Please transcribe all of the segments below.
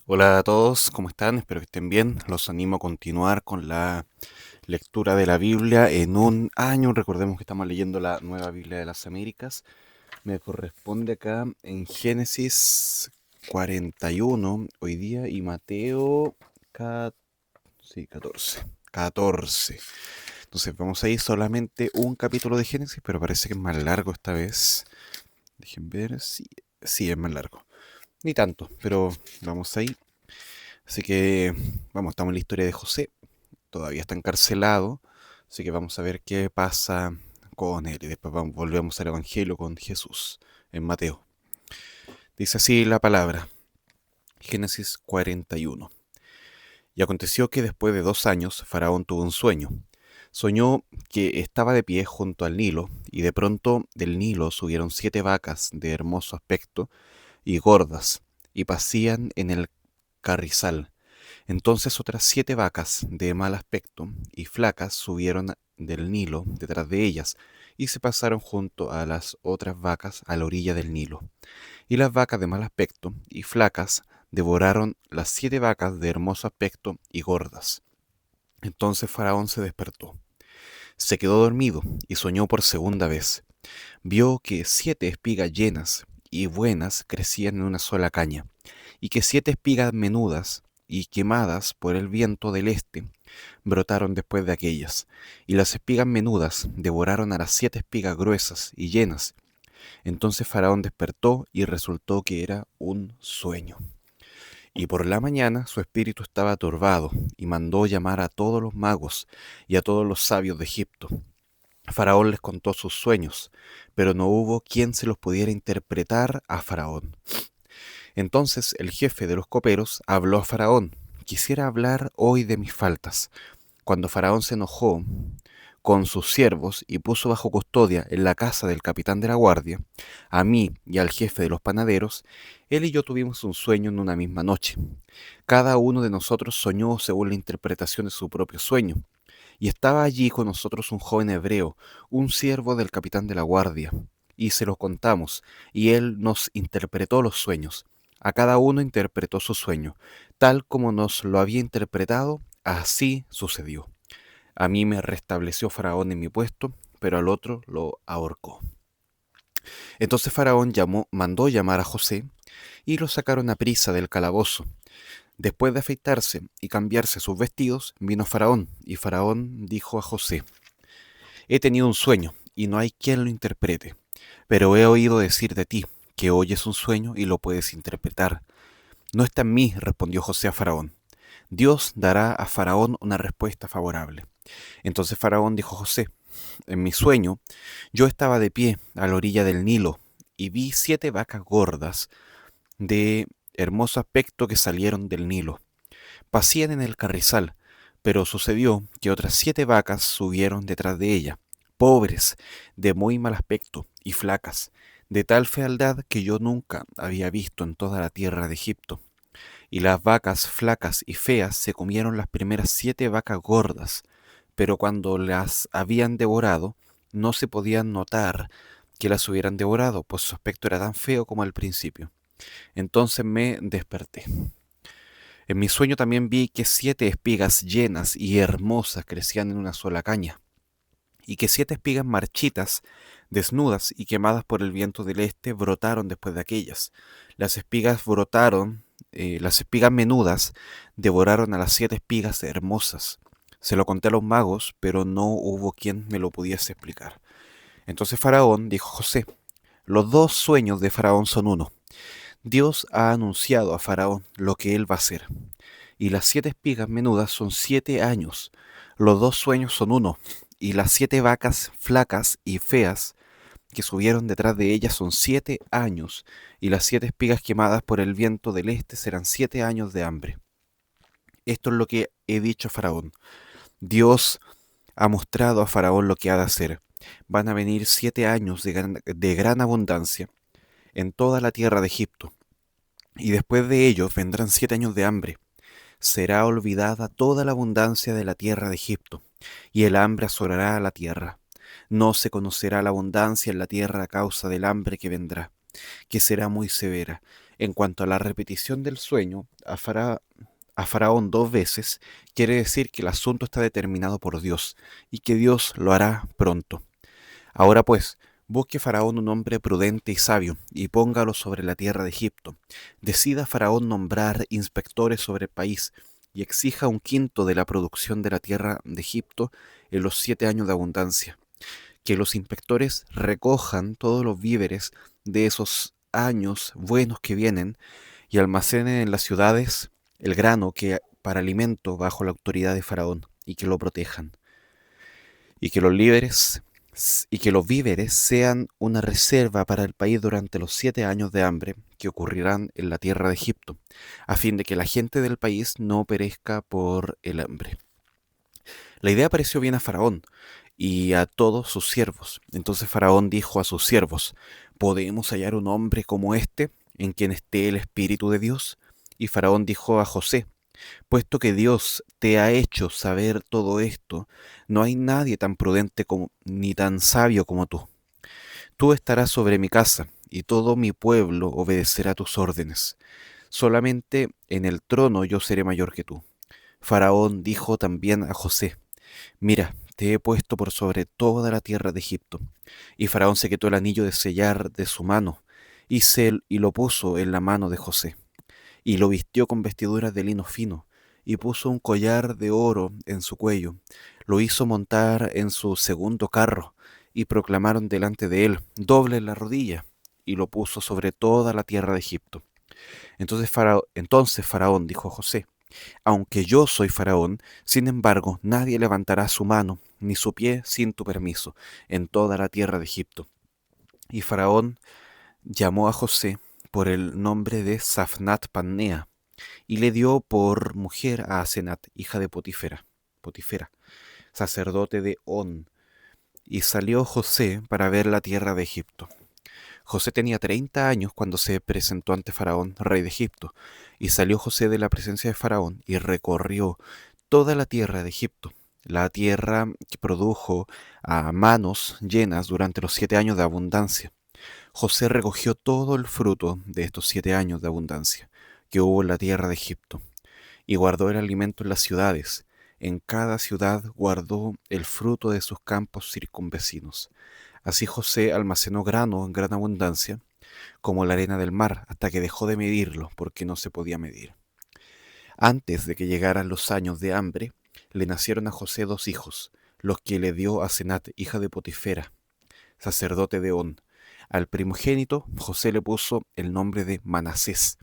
Hola a todos, ¿cómo están? Espero que estén bien. Los animo a continuar con la lectura de la Biblia en un año. Recordemos que estamos leyendo la Nueva Biblia de las Américas. Me corresponde acá en Génesis 41 hoy día y Mateo ca- sí, 14. 14. Entonces vamos a ir solamente un capítulo de Génesis, pero parece que es más largo esta vez. Dejen ver. Sí, sí, es más largo. Ni tanto, pero vamos ahí. Así que, vamos, estamos en la historia de José, todavía está encarcelado, así que vamos a ver qué pasa con él. Y después volvemos al Evangelio con Jesús en Mateo. Dice así la palabra, Génesis 41. Y aconteció que después de 2 años, Faraón tuvo un sueño. Soñó que estaba de pie junto al Nilo, y de pronto del Nilo subieron 7 vacas de hermoso aspecto y gordas, y pasían en el carrizal. Entonces otras 7 vacas de mal aspecto y flacas subieron del Nilo detrás de ellas, y se pasaron junto a las otras vacas a la orilla del Nilo. Y las vacas de mal aspecto y flacas devoraron las 7 vacas de hermoso aspecto y gordas. Entonces Faraón se despertó, se quedó dormido y soñó por segunda vez. Vio que 7 espigas llenas y buenas crecían en una sola caña, y que 7 espigas menudas y quemadas por el viento del este brotaron después de aquellas, y las espigas menudas devoraron a las 7 espigas gruesas y llenas. Entonces Faraón despertó y resultó que era un sueño. Y por la mañana su espíritu estaba turbado, y mandó llamar a todos los magos y a todos los sabios de Egipto. Faraón les contó sus sueños, pero no hubo quien se los pudiera interpretar a Faraón. Entonces el jefe de los coperos habló a Faraón: quisiera hablar hoy de mis faltas. Cuando Faraón se enojó con sus siervos y puso bajo custodia en la casa del capitán de la guardia a mí y al jefe de los panaderos, él y yo tuvimos un sueño en una misma noche. Cada uno de nosotros soñó según la interpretación de su propio sueño. Y estaba allí con nosotros un joven hebreo, un siervo del capitán de la guardia. Y se lo contamos, y él nos interpretó los sueños. A cada uno interpretó su sueño. Tal como nos lo había interpretado, así sucedió. A mí me restableció Faraón en mi puesto, pero al otro lo ahorcó. Entonces Faraón mandó llamar a José, y lo sacaron a prisa del calabozo. Después de afeitarse y cambiarse sus vestidos, vino Faraón, y Faraón dijo a José: he tenido un sueño, y no hay quien lo interprete, pero he oído decir de ti que oyes un sueño y lo puedes interpretar. No está en mí, respondió José a Faraón. Dios dará a Faraón una respuesta favorable. Entonces Faraón dijo a José: en mi sueño yo estaba de pie a la orilla del Nilo, y vi 7 vacas gordas de hermoso aspecto que salieron del Nilo. Pasían en el carrizal, pero sucedió que otras 7 vacas subieron detrás de ella, pobres, de muy mal aspecto y flacas, de tal fealdad que yo nunca había visto en toda la tierra de Egipto. Y las vacas flacas y feas se comieron las primeras 7 vacas gordas, pero cuando las habían devorado, no se podían notar que las hubieran devorado, pues su aspecto era tan feo como al principio. Entonces me desperté. En mi sueño también vi que 7 espigas llenas y hermosas crecían en una sola caña, y que 7 espigas marchitas, desnudas y quemadas por el viento del este, brotaron después de aquellas. Las espigas brotaron, las espigas menudas devoraron a las 7 espigas hermosas. Se lo conté a los magos, pero no hubo quien me lo pudiese explicar. Entonces Faraón dijo a José: los dos sueños de Faraón son uno. Dios ha anunciado a Faraón lo que él va a hacer. Y las 7 espigas menudas son 7 años. Los dos sueños son uno. Y las 7 vacas flacas y feas que subieron detrás de ellas son 7 años. Y las 7 espigas quemadas por el viento del este serán 7 años de hambre. Esto es lo que he dicho a Faraón. Dios ha mostrado a Faraón lo que ha de hacer. Van a venir 7 años de gran abundancia en toda la tierra de Egipto. Y después de ellos vendrán 7 años de hambre. Será olvidada toda la abundancia de la tierra de Egipto, y el hambre asolará a la tierra. No se conocerá la abundancia en la tierra a causa del hambre que vendrá, que será muy severa. En cuanto a la repetición del sueño, a Faraón 2 veces, quiere decir que el asunto está determinado por Dios y que Dios lo hará pronto. Ahora pues, busque Faraón un hombre prudente y sabio, y póngalo sobre la tierra de Egipto. Decida Faraón nombrar inspectores sobre el país, y exija 1/5 de la producción de la tierra de Egipto en los 7 años de abundancia. Que los inspectores recojan todos los víveres de esos años buenos que vienen, y almacenen en las ciudades el grano que para alimento bajo la autoridad de Faraón, y que lo protejan. Y que los víveres sean una reserva para el país durante los 7 años de hambre que ocurrirán en la tierra de Egipto, a fin de que la gente del país no perezca por el hambre. La idea pareció bien a Faraón y a todos sus siervos. Entonces Faraón dijo a sus siervos: ¿podemos hallar un hombre como este, en quien esté el Espíritu de Dios? Y Faraón dijo a José: puesto que Dios te ha hecho saber todo esto, no hay nadie tan prudente ni tan sabio como tú. Tú estarás sobre mi casa, y todo mi pueblo obedecerá tus órdenes. Solamente en el trono yo seré mayor que tú. Faraón dijo también a José: mira, te he puesto por sobre toda la tierra de Egipto. Y Faraón se quitó el anillo de sellar de su mano, y lo puso en la mano de José, y lo vistió con vestiduras de lino fino, y puso un collar de oro en su cuello. Lo hizo montar en su segundo carro, y proclamaron delante de él: doble la rodilla, y lo puso sobre toda la tierra de Egipto. Entonces Faraón dijo a José: aunque yo soy Faraón, sin embargo nadie levantará su mano ni su pie sin tu permiso en toda la tierra de Egipto. Y Faraón llamó a José por el nombre de Safnat Pannea, y le dio por mujer a Asenat, hija de Potifera, sacerdote de On. Y salió José para ver la tierra de Egipto. José tenía 30 años cuando se presentó ante Faraón, rey de Egipto, y salió José de la presencia de Faraón y recorrió toda la tierra de Egipto, la tierra que produjo a manos llenas durante los 7 años de abundancia. José recogió todo el fruto de estos 7 años de abundancia que hubo en la tierra de Egipto, y guardó el alimento en las ciudades. En cada ciudad guardó el fruto de sus campos circunvecinos. Así José almacenó grano en gran abundancia, como la arena del mar, hasta que dejó de medirlo, porque no se podía medir. Antes de que llegaran los años de hambre, le nacieron a José 2 hijos, los que le dio a Asenat, hija de Potifera, sacerdote de On. Al primogénito José le puso el nombre de Manasés,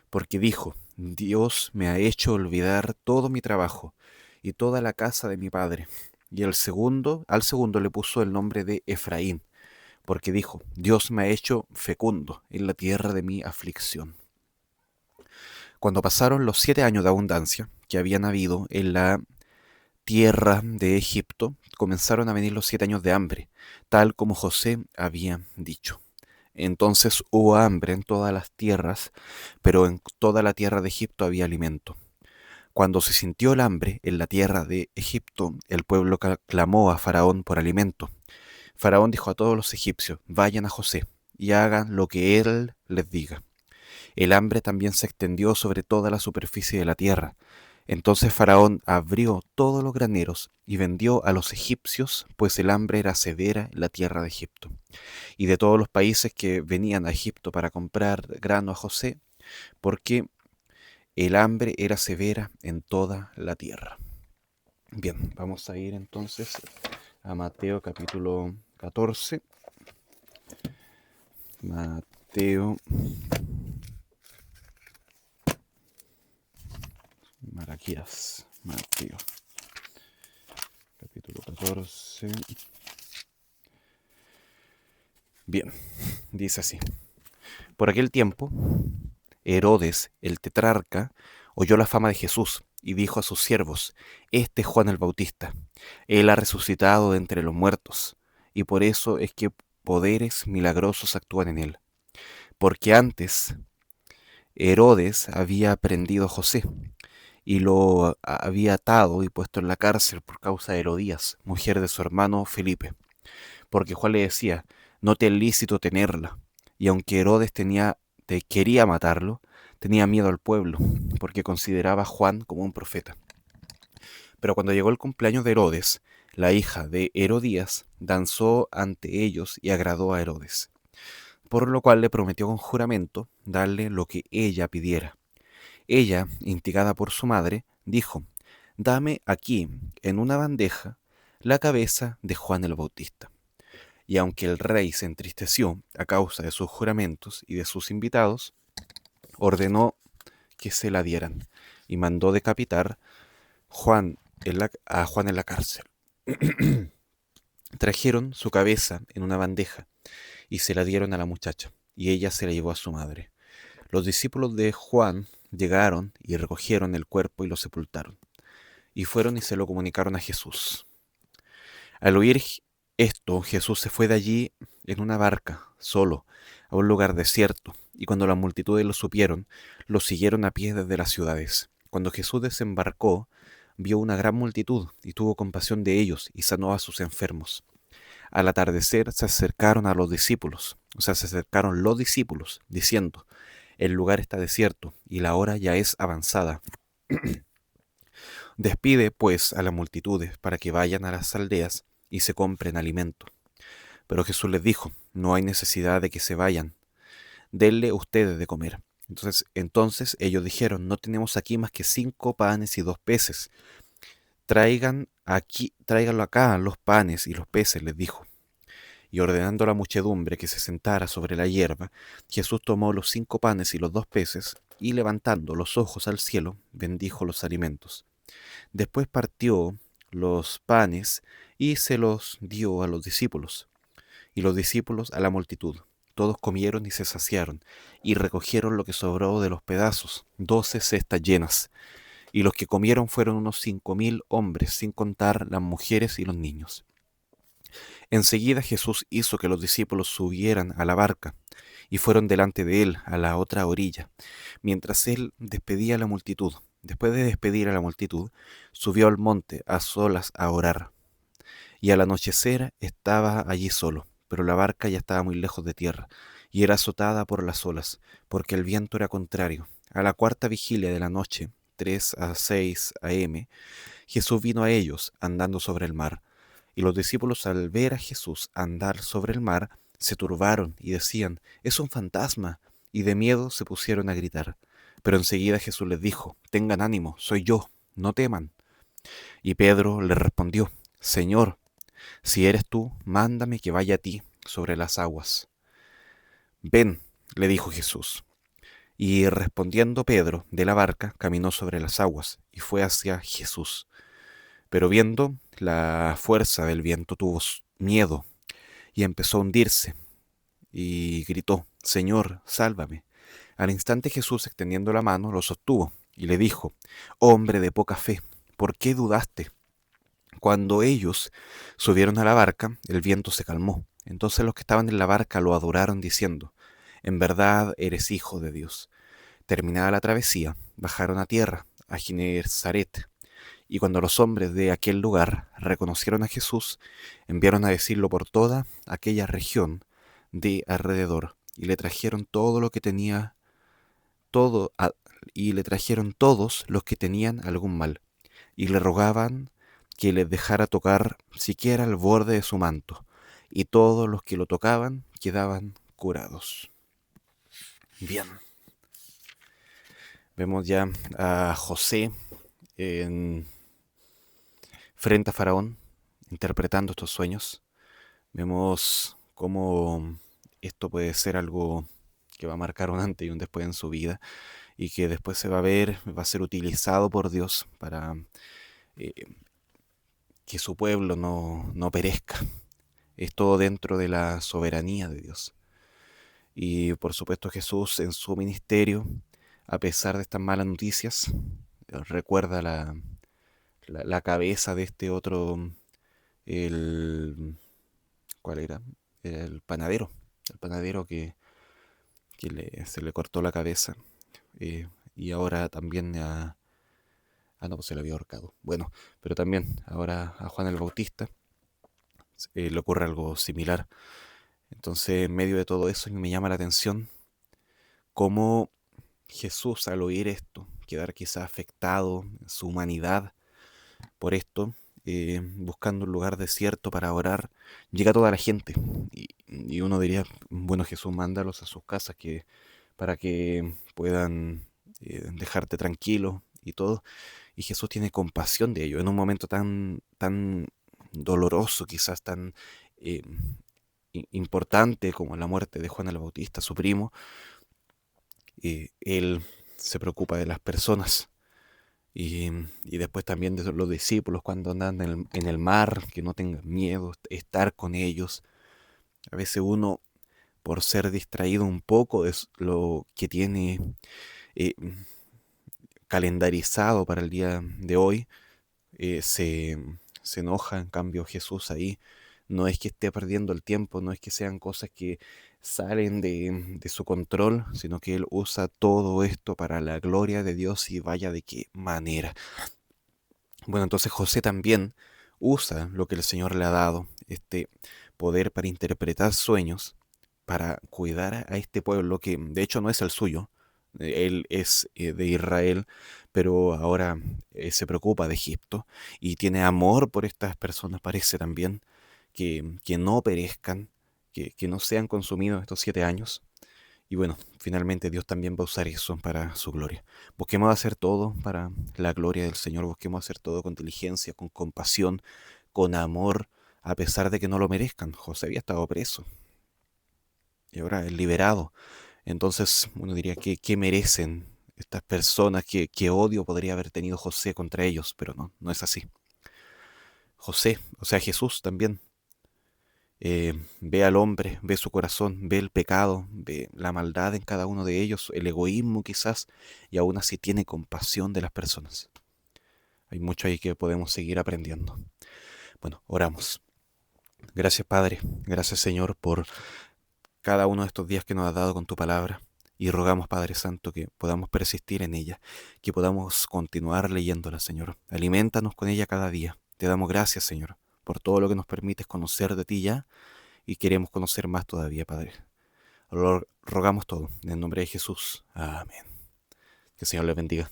porque dijo: Dios me ha hecho olvidar todo mi trabajo y toda la casa de mi padre. Y al segundo le puso el nombre de Efraín, porque dijo: Dios me ha hecho fecundo en la tierra de mi aflicción. Cuando pasaron los 7 años de abundancia que habían habido en la tierra de Egipto, comenzaron a venir los 7 años de hambre, tal como José había dicho. Entonces hubo hambre en todas las tierras, pero en toda la tierra de Egipto había alimento. Cuando se sintió el hambre en la tierra de Egipto, el pueblo clamó a Faraón por alimento. Faraón dijo a todos los egipcios: vayan a José y hagan lo que él les diga. El hambre también se extendió sobre toda la superficie de la tierra. Entonces Faraón abrió todos los graneros y vendió a los egipcios, pues el hambre era severa en la tierra de Egipto. Y de todos los países que venían a Egipto para comprar grano a José, porque el hambre era severa en toda la tierra. Bien, vamos a ir entonces a Mateo capítulo 14. Mateo capítulo 14. Bien, dice así: por aquel tiempo, Herodes, el tetrarca, oyó la fama de Jesús y dijo a sus siervos: este es Juan el Bautista. Él ha resucitado de entre los muertos, y por eso es que poderes milagrosos actúan en él. Porque antes Herodes había prendido a José y lo había atado y puesto en la cárcel por causa de Herodías, mujer de su hermano Felipe, porque Juan le decía: no te es lícito tenerla. Y aunque Herodes tenía quería matarlo, tenía miedo al pueblo, porque consideraba a Juan como un profeta. Pero cuando llegó el cumpleaños de Herodes, la hija de Herodías danzó ante ellos y agradó a Herodes, por lo cual le prometió con juramento darle lo que ella pidiera. Ella, instigada por su madre, dijo: Dame aquí, en una bandeja, la cabeza de Juan el Bautista. Y aunque el rey se entristeció a causa de sus juramentos y de sus invitados, ordenó que se la dieran y mandó decapitar a Juan en la cárcel. Trajeron su cabeza en una bandeja y se la dieron a la muchacha, y ella se la llevó a su madre. Los discípulos de Juan llegaron y recogieron el cuerpo y lo sepultaron, y fueron y se lo comunicaron a Jesús. Al oír esto, Jesús se fue de allí en una barca, solo, a un lugar desierto, y cuando las multitudes lo supieron, lo siguieron a pie desde las ciudades. Cuando Jesús desembarcó, vio una gran multitud, y tuvo compasión de ellos, y sanó a sus enfermos. Al atardecer se acercaron a los discípulos, se acercaron los discípulos, diciendo: El lugar está desierto, y la hora ya es avanzada. Despide, pues, a las multitudes para que vayan a las aldeas y se compren alimento. Pero Jesús les dijo: No hay necesidad de que se vayan, denle ustedes de comer. Entonces ellos dijeron: No tenemos aquí más que 5 panes y 2 peces. Tráiganlo acá los panes y los peces, les dijo. Y ordenando a la muchedumbre que se sentara sobre la hierba, Jesús tomó los 5 panes y los 2 peces, y levantando los ojos al cielo, bendijo los alimentos. Después partió los panes y se los dio a los discípulos, y los discípulos a la multitud. Todos comieron y se saciaron, y recogieron lo que sobró de los pedazos, 12 cestas llenas. Y los que comieron fueron unos 5.000 hombres, sin contar las mujeres y los niños. Enseguida Jesús hizo que los discípulos subieran a la barca, y fueron delante de él a la otra orilla, mientras él despedía a la multitud. Después de despedir a la multitud, subió al monte a solas a orar. Y al anochecer estaba allí solo, pero la barca ya estaba muy lejos de tierra, y era azotada por las olas, porque el viento era contrario. A la cuarta vigilia de la noche, 3 a 6 a.m., Jesús vino a ellos andando sobre el mar. Y los discípulos, al ver a Jesús andar sobre el mar, se turbaron y decían: Es un fantasma, y de miedo se pusieron a gritar. Pero enseguida Jesús les dijo: Tengan ánimo, soy yo, no teman. Y Pedro le respondió: Señor, si eres tú, mándame que vaya a ti sobre las aguas. Ven, le dijo Jesús. Y respondiendo Pedro de la barca, caminó sobre las aguas y fue hacia Jesús. Pero viendo la fuerza del viento tuvo miedo y empezó a hundirse y gritó: Señor, sálvame. Al instante Jesús, extendiendo la mano, lo sostuvo y le dijo: Hombre de poca fe, ¿por qué dudaste? Cuando ellos subieron a la barca, el viento se calmó. Entonces los que estaban en la barca lo adoraron diciendo: En verdad eres hijo de Dios. Terminada la travesía, bajaron a tierra, a Ginesaret. Y cuando los hombres de aquel lugar reconocieron a Jesús, enviaron a decirlo por toda aquella región de alrededor, y le trajeron todo lo que tenía, todo, y le trajeron todos los que tenían algún mal, y le rogaban que les dejara tocar siquiera el borde de su manto, y todos los que lo tocaban quedaban curados. Bien, vemos ya a José frente a Faraón, interpretando estos sueños. Vemos cómo esto puede ser algo que va a marcar un antes y un después en su vida, y que después se va a ver, va a ser utilizado por Dios para eh, que su pueblo no perezca. Es todo dentro de la soberanía de Dios. Y por supuesto Jesús en su ministerio, a pesar de estas malas noticias, recuerda la cabeza de este otro, el, ¿cuál era? El panadero que se le cortó la cabeza, y ahora también no, pues se le había ahorcado. Bueno, pero también ahora a Juan el Bautista le ocurre algo similar. Entonces, en medio de todo eso, me llama la atención cómo Jesús, al oír esto, quedar quizá afectado en su humanidad por esto, buscando un lugar desierto para orar, llega toda la gente. Y uno diría, bueno, Jesús, mándalos a sus casas para que puedan dejarte tranquilo y todo. Y Jesús tiene compasión de ellos en un momento tan doloroso, quizás tan eh, importante como la muerte de Juan el Bautista, su primo. Él se preocupa de las personas. Y después también de los discípulos cuando andan en el mar, que no tengan miedo, estar con ellos. A veces uno, por ser distraído un poco de lo que tiene eh, calendarizado para el día de hoy, eh, se, se enoja. En cambio, Jesús ahí no es que esté perdiendo el tiempo, no es que sean cosas que salen de su control, sino que Él usa todo esto para la gloria de Dios y vaya de qué manera. Bueno, entonces José también usa lo que el Señor le ha dado, este poder para interpretar sueños, para cuidar a este pueblo que de hecho no es el suyo. Él es de Israel, pero ahora se preocupa de Egipto y tiene amor por estas personas, parece también, que no perezcan, que no sean consumidos estos 7 años. Y bueno, finalmente Dios también va a usar eso para su gloria. Busquemos hacer todo para la gloria del Señor, busquemos hacer todo con diligencia, con compasión, con amor, a pesar de que no lo merezcan. José había estado preso y ahora es liberado. Entonces uno diría que qué merecen estas personas, qué odio podría haber tenido José contra ellos, pero no, no es así. José, o sea Jesús también, ve al hombre, ve su corazón, ve el pecado, ve la maldad en cada uno de ellos, el egoísmo quizás, y aún así tiene compasión de las personas. Hay mucho ahí que podemos seguir aprendiendo. Bueno, oramos. Gracias Padre, gracias Señor por cada uno de estos días que nos has dado con tu palabra. Y rogamos, Padre Santo, que podamos persistir en ella, que podamos continuar leyéndola, Señor. Aliméntanos con ella cada día. Te damos gracias, Señor, por todo lo que nos permites conocer de ti ya y queremos conocer más todavía, Padre. Lo rogamos todo en el nombre de Jesús. Amén. Que el Señor les bendiga.